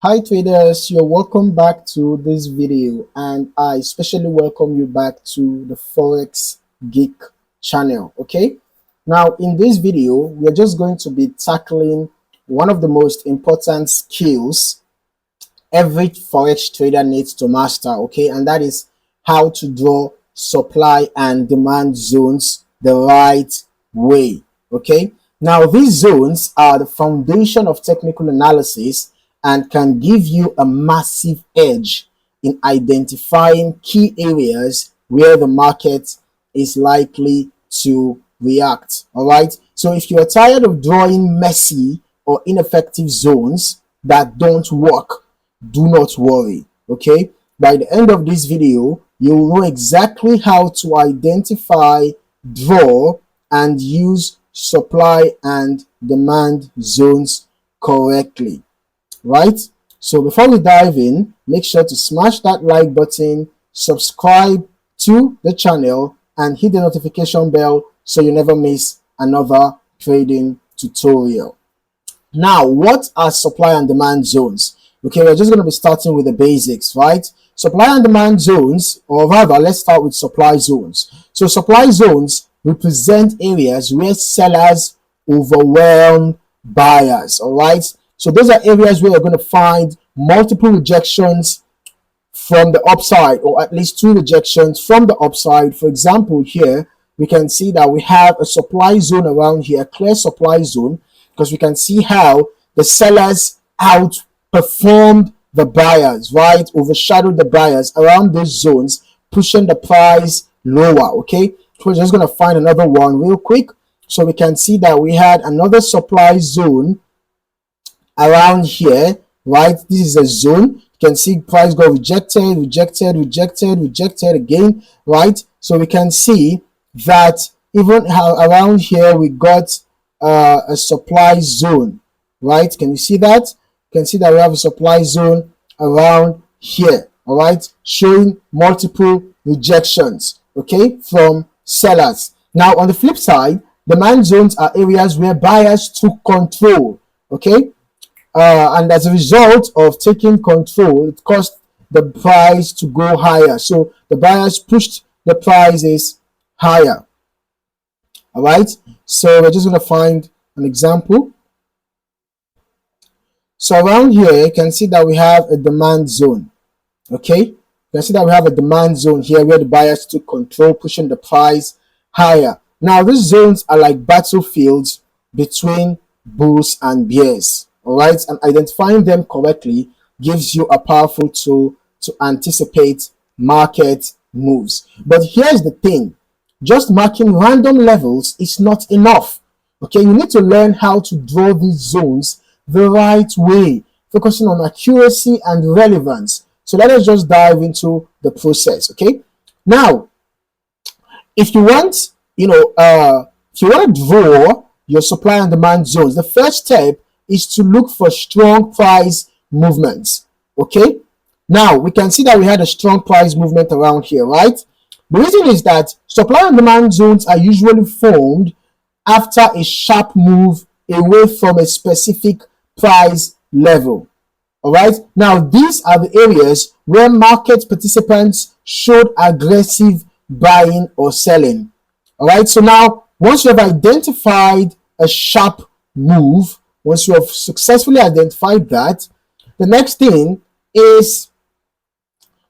Hi traders, you're welcome back to this video, and I especially welcome you back to the Forex Geek channel. Okay, now in this video we're just going to be tackling one of the most important skills every Forex trader needs to master. Okay, and that is how to draw supply and demand zones the right way. Okay, now these zones are the foundation of technical analysis and can give you a massive edge in identifying key areas where the market is likely to react. All right, so if you are tired of drawing messy or ineffective zones that don't work, do not worry. Okay, by the end of this video you will know exactly how to identify, draw, and use supply and demand zones correctly, right? So before we dive in, make sure to smash that like button, subscribe to the channel, and hit the notification bell so you never miss another trading tutorial. Now, what are supply and demand zones? Okay, we're just going to be starting with the basics, right? Supply and demand zones, or rather, let's start with supply zones. So supply zones represent areas where sellers overwhelm buyers, all right? So those are areas where you're going to find multiple rejections from the upside, or at least two rejections from the upside. For example, here we can see that we have a supply zone around here, a clear supply zone, because we can see how the sellers outperformed the buyers, right? Overshadowed the buyers around those zones, pushing the price lower. Okay, so we're just going to find another one real quick. So we can see that we had another supply zone around here, right? This is a zone. You can see price got rejected, rejected again, right? So we can see that even how around here we got a supply zone, right? Can you see that? You can see that we have a supply zone around here, all right, showing multiple rejections, okay, from sellers. Now on the flip side, demand zones are areas where buyers took control, okay, and as a result of taking control, it caused the price to go higher. So the buyers pushed the prices higher. All right, so we're just going to find an example. So around here, you can see that we have a demand zone. Okay, you can see that we have a demand zone here where the buyers took control, pushing the price higher. Now, these zones are like battlefields between bulls and bears. All right, and identifying them correctly gives you a powerful tool to anticipate market moves. But here's the thing, just marking random levels is not enough. Okay, you need to learn how to draw these zones the right way, focusing on accuracy and relevance. So let us just dive into the process. Okay, now if you want, if you want to draw your supply and demand zones, the first step is to look for strong price movements. Okay, now we can see that we had a strong price movement around here, right? The reason is that supply and demand zones are usually formed after a sharp move away from a specific price level. All right, now these are the areas where market participants showed aggressive buying or selling. All right, so now once you have identified a sharp move, once you have successfully identified that, the next thing is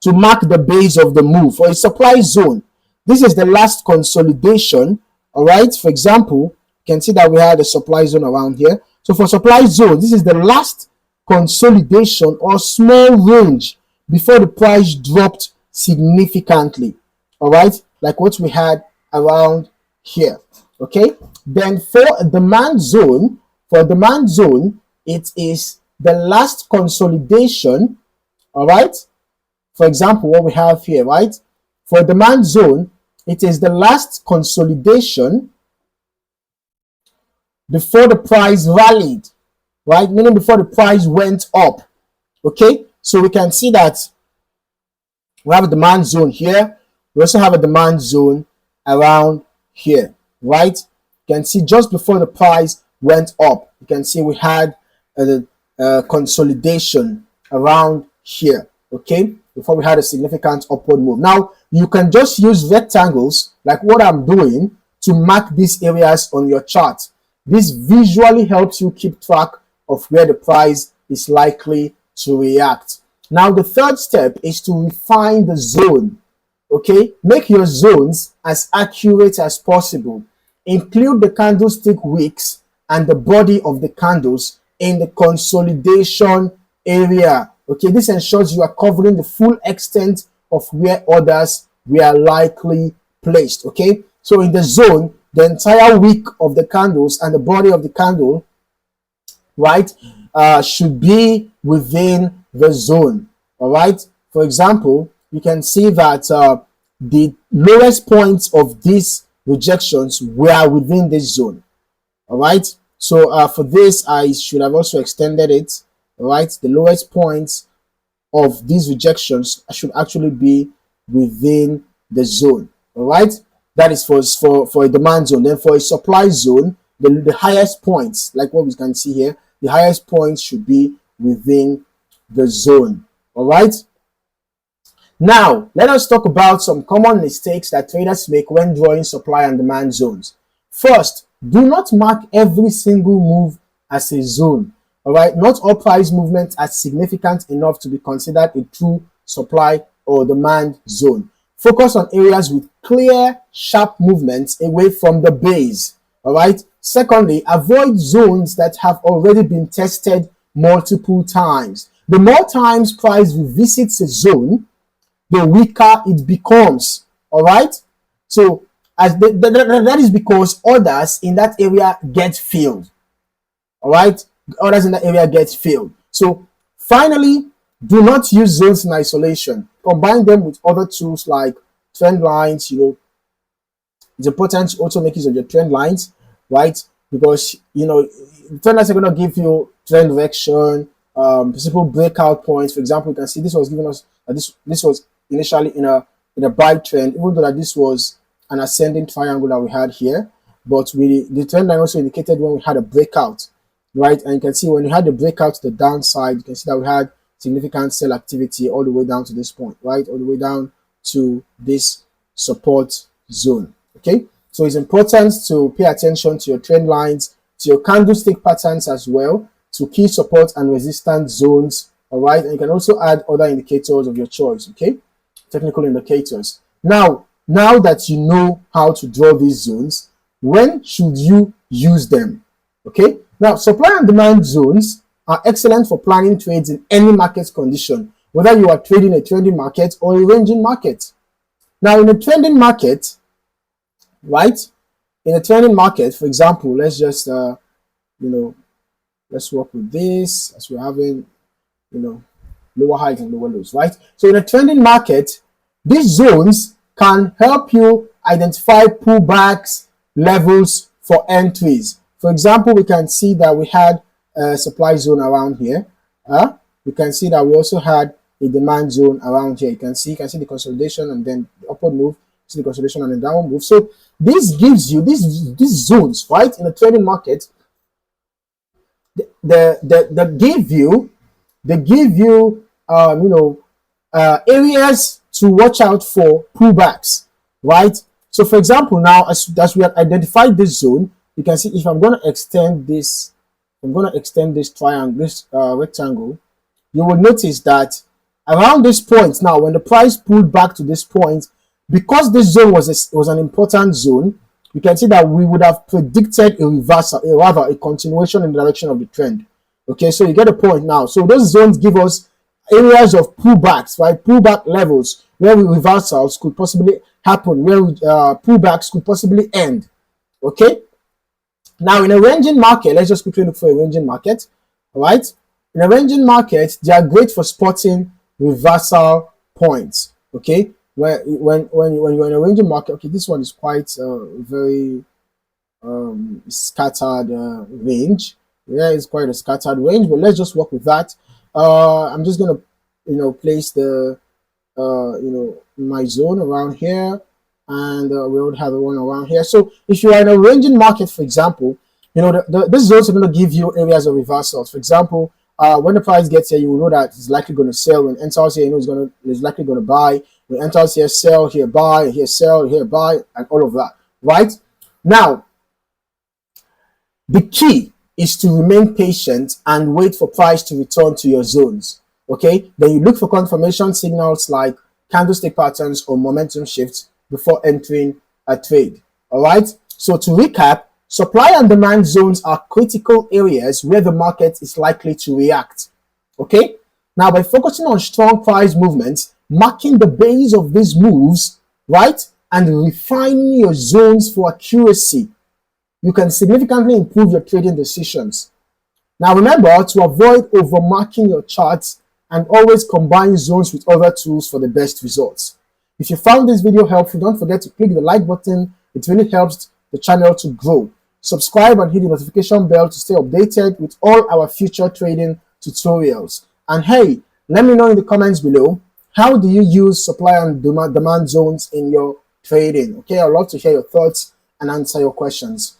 to mark the base of the move for a supply zone. This is the last consolidation. All right, for example, you can see that we had a supply zone around here. So for supply zone, this is the last consolidation or small range before the price dropped significantly. All right, like what we had around here. Okay, then for a demand zone, it is the last consolidation. All right, for example, what we have here, right? For demand zone, it is the last consolidation before the price rallied, right? Meaning before the price went up. Okay, so we can see that we have a demand zone here. We also have a demand zone around here, right? You can see just before the price went up, you can see we had a consolidation around here, okay, before we had a significant upward move. Now you can just use rectangles like what I'm doing to mark these areas on your chart. This visually helps you keep track of where the price is likely to react. Now the third step is to refine the zone. Okay, make your zones as accurate as possible. Include the candlestick wicks and the body of the candles in the consolidation area. Okay, this ensures you are covering the full extent of where orders were likely placed. Okay, so in the zone, the entire wick of the candles and the body of the candle, right, should be within the zone. All right, for example, you can see that the lowest points of these rejections were within this zone. All right, so for this I should have also extended it. All right, the lowest points of these rejections should actually be within the zone. All right, that is for a demand zone. Then for a supply zone, the highest points, like what we can see here, the highest points should be within the zone. All right, now let us talk about some common mistakes that traders make when drawing supply and demand zones. First, do not mark every single move as a zone. All right, not all price movements are significant enough to be considered a true supply or demand zone. Focus on areas with clear, sharp movements away from the base. All right. Secondly, avoid zones that have already been tested multiple times. The more times price revisits a zone, the weaker it becomes. All right. So that is because orders in that area get filled. All right, orders in that area get filled. So finally, do not use zones in isolation. Combine them with other tools like trend lines. It's important to also make use of your trend lines, right? Because trend lines are going to give you trend direction, principal breakout points. For example, you can see this was giving us this was initially in a buy trend, even though that this was an ascending triangle that we had here, but the trend line also indicated when we had a breakout, right? And you can see when we had the breakout to the downside, you can see that we had significant sell activity all the way down to this point, right? All the way down to this support zone. Okay, so it's important to pay attention to your trend lines, to your candlestick patterns as well, to key support and resistance zones. All right, and you can also add other indicators of your choice. Okay, technical indicators. Now that you know how to draw these zones, when should you use them? Okay, now supply and demand zones are excellent for planning trades in any market condition, whether you are trading a trending market or a ranging market. Now in a trending market, right, in a trending market, for example, let's just let's work with this as we're having lower highs and lower lows, right? So in a trending market, these zones can help you identify pullbacks levels for entries. For example, we can see that we had a supply zone around here. We can see that we also had a demand zone around here. You can see the consolidation and then the upward move, see the consolidation and the downward move. So this gives you these zones, right, in the trading market. They give you areas to watch out for pullbacks, right? So for example, now as we have identified this zone, you can see if I'm going to extend this triangle, this rectangle, you will notice that around this point, now when the price pulled back to this point, because this zone was an important zone, you can see that we would have predicted a reversal, rather a continuation in the direction of the trend. Okay, so you get the point now. So those zones give us areas of pullbacks, right? Pullback levels where reversals could possibly happen, where pullbacks could possibly end. Okay. Now in a ranging market, let's just quickly look for a ranging market. All right. In a ranging market, they are great for spotting reversal points. Okay. When you're in a ranging market, okay, this one is quite very scattered range. Yeah, it's quite a scattered range, but let's just work with that. I'm just gonna place the my zone around here, and we would have one around here. So if you are in a ranging market, for example, this is also going to give you areas of reversals. For example, when the price gets here, you will know that it's likely going to sell. When it enters here, you know it's likely going to buy. When it enters here, sell, here buy, here sell, here buy, and all of that, right? Now, the key is to remain patient and wait for price to return to your zones. Okay, then you look for confirmation signals like candlestick patterns or momentum shifts before entering a trade. All right, so to recap, supply and demand zones are critical areas where the market is likely to react. Okay, now by focusing on strong price movements, marking the base of these moves, right, and refining your zones for accuracy, you can significantly improve your trading decisions. Now remember to avoid overmarking your charts and always combine zones with other tools for the best results. If you found this video helpful, don't forget to click the like button. It really helps the channel to grow. Subscribe and hit the notification bell to stay updated with all our future trading tutorials. And hey, let me know in the comments below, how do you use supply and demand zones in your trading? Okay, I'd love to hear your thoughts and answer your questions.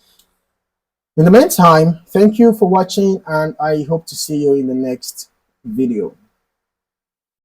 In the meantime, thank you for watching, and I hope to see you in the next video.